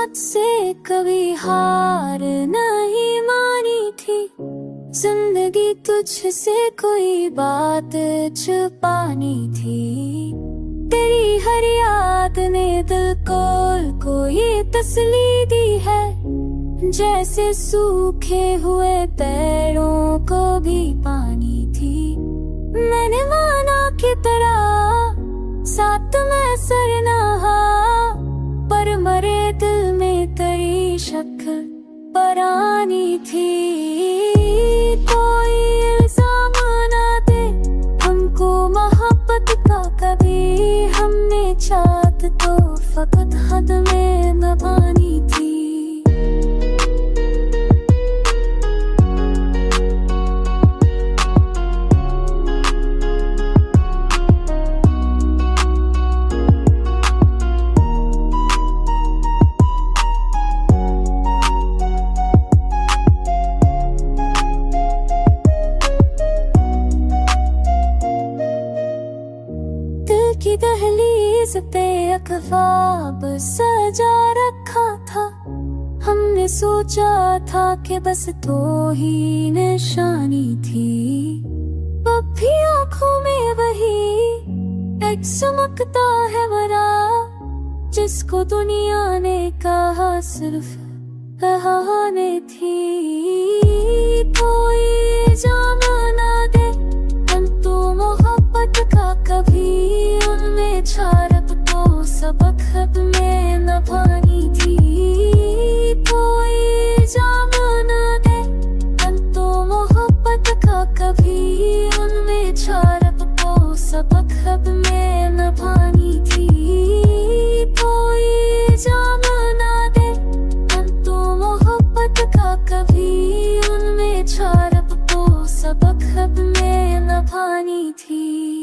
किस्मत से कभी हार नहीं मानी थी। जिंदगी तुझसे कोई बात छुपानी थी। तेरी हर याद ने दिल को ये तसल्ली दी है, जैसे सूखे हुए पैरों को भी पानी थी। मैंने माना की तरह साथ में सर नहा, पर मरे दिल में तेरी शक्ल परानी थी। कोई इल्जाम ना दे हमको मोहब्बत का कभी, हमने चाहत तो फकत हद में नभानी थी। की दहलीज पे अखबाब सजा रखा था। हमने सोचा था कि बस तो ही निशानी थी। अब भी आँखों में वही एक चमकता है बड़ा, जिसको दुनिया ने कहा सिर्फ कहानी थी। कोई जाम ना दे हम तो मोहब्बत का कभी, उनमें छारप तो सबक हद में नभानी थी। कोई जाम ना दे हम तो मोहब्बत का कभी, उनमें छारप तो सबक हद में नभानी थी। कोई जाम ना दे हम तो मोहब्बत का कभी, उनमें छारप तो सबक हद में नभानी थी।